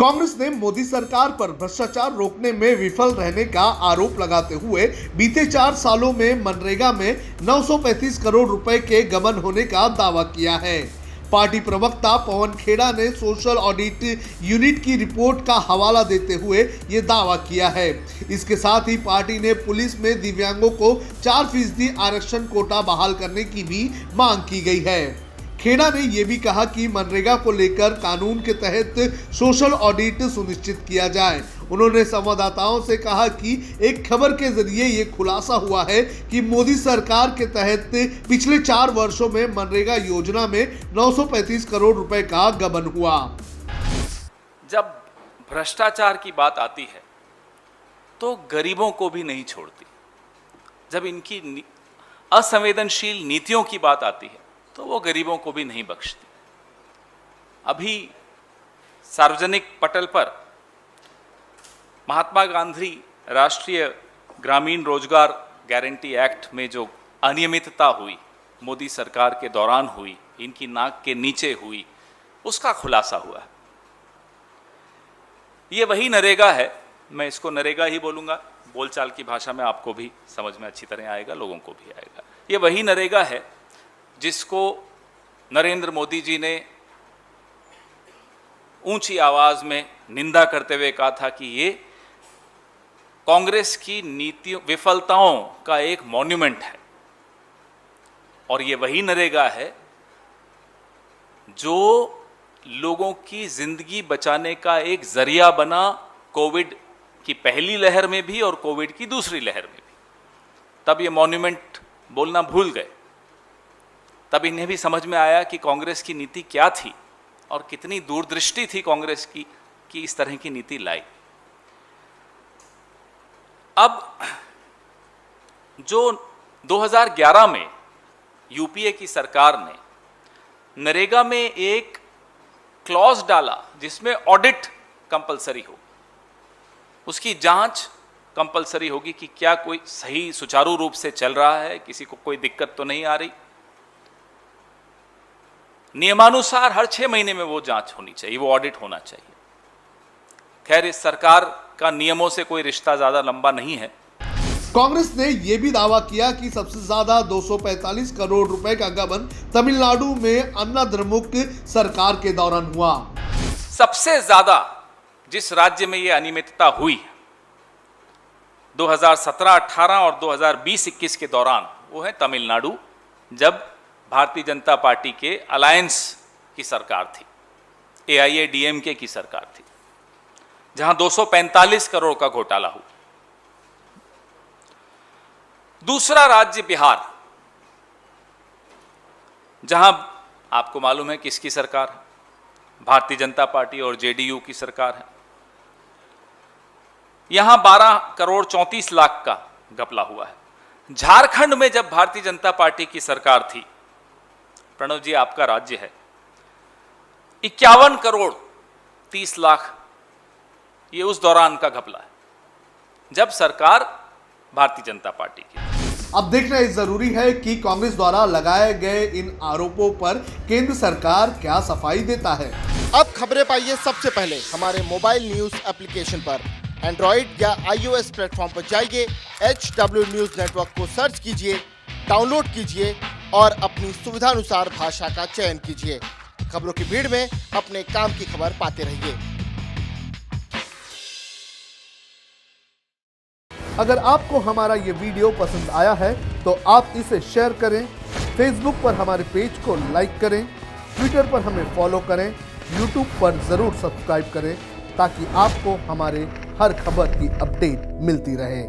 कांग्रेस ने मोदी सरकार पर भ्रष्टाचार रोकने में विफल रहने का आरोप लगाते हुए बीते 4 सालों में मनरेगा में 935 करोड़ रुपए के गबन होने का दावा किया है। पार्टी प्रवक्ता पवन खेड़ा ने सोशल ऑडिट यूनिट की रिपोर्ट का हवाला देते हुए ये दावा किया है। इसके साथ ही पार्टी ने पुलिस में दिव्यांगों को 4% आरक्षण कोटा बहाल करने की भी मांग की गई है। खेड़ा ने यह भी कहा कि मनरेगा को लेकर कानून के तहत सोशल ऑडिट सुनिश्चित किया जाए। उन्होंने संवाददाताओं से कहा कि एक खबर के जरिए ये खुलासा हुआ है कि मोदी सरकार के तहत पिछले 4 वर्षों में मनरेगा योजना में 935 करोड़ रुपए का गबन हुआ। जब भ्रष्टाचार की बात आती है तो गरीबों को भी नहीं छोड़ती। जब इनकी असंवेदनशील नीतियों की बात आती है तो वो गरीबों को भी नहीं बख्शती। अभी सार्वजनिक पटल पर महात्मा गांधी राष्ट्रीय ग्रामीण रोजगार गारंटी एक्ट में जो अनियमितता हुई, मोदी सरकार के दौरान हुई, इनकी नाक के नीचे हुई, उसका खुलासा हुआ है। ये वही नरेगा है, मैं इसको नरेगा ही बोलूँगा, बोलचाल की भाषा में आपको भी समझ में अच्छी तरह आएगा, लोगों को भी आएगा। ये वही नरेगा है जिसको नरेंद्र मोदी जी ने ऊंची आवाज में निंदा करते हुए कहा था कि ये कांग्रेस की नीतियों विफलताओं का एक मॉन्यूमेंट है। और ये वही नरेगा है जो लोगों की जिंदगी बचाने का एक जरिया बना, कोविड की पहली लहर में भी और कोविड की दूसरी लहर में भी। तब ये मॉन्यूमेंट बोलना भूल गए। तब इन्हें भी समझ में आया कि कांग्रेस की नीति क्या थी और कितनी दूरदृष्टि थी कांग्रेस की कि इस तरह की नीति लाई। अब जो 2011 में यूपीए की सरकार ने नरेगा में एक क्लॉज डाला जिसमें ऑडिट कंपलसरी हो, उसकी जांच कंपलसरी होगी कि क्या कोई सही सुचारू रूप से चल रहा है, किसी को कोई दिक्कत तो नहीं आ रही। नियमानुसार हर 6 महीने में वो जांच होनी चाहिए, वो ऑडिट होना चाहिए। खैर, इस सरकार का नियमों से कोई रिश्ता ज्यादा लंबा नहीं है। कांग्रेस ने यह भी दावा किया कि सबसे ज्यादा 245 करोड़ रुपए का गबन तमिलनाडु में अन्ना द्रमुक सरकार के दौरान हुआ। सबसे ज्यादा जिस राज्य में यह अनियमितता हुई 2017-18 और 2020-21 के दौरान, वो है तमिलनाडु, जब भारतीय जनता पार्टी के अलायंस की सरकार थी, AIADMK की सरकार थी, जहां 245 करोड़ का घोटाला हुआ। दूसरा राज्य बिहार, जहां आपको मालूम है किसकी सरकार है, भारतीय जनता पार्टी और JDU की सरकार है। यहां 12 करोड़ 34 लाख का घपला हुआ है। झारखंड में जब भारतीय जनता पार्टी की सरकार थी, प्रणव जी आपका राज्य है, 51 करोड़ 30 लाख, ये उस दौरान का घपला है जब सरकार भारतीय जनता पार्टी की। अब देखना ये जरूरी है कि कांग्रेस द्वारा लगाए गए इन आरोपों पर केंद्र सरकार क्या सफाई देता है। अब खबरें पाइए सबसे पहले हमारे मोबाइल न्यूज एप्लीकेशन पर। एंड्रॉइड या iOS प्लेटफॉर्म पर जाइए, HW न्यूज नेटवर्क को सर्च कीजिए, डाउनलोड कीजिए और अपनी सुविधानुसार भाषा का चयन कीजिए। खबरों की भीड़ में अपने काम की खबर पाते रहिए। अगर आपको हमारा ये वीडियो पसंद आया है तो आप इसे शेयर करें, फेसबुक पर हमारे पेज को लाइक करें, ट्विटर पर हमें फॉलो करें, यूट्यूब पर जरूर सब्सक्राइब करें ताकि आपको हमारे हर खबर की अपडेट मिलती रहे।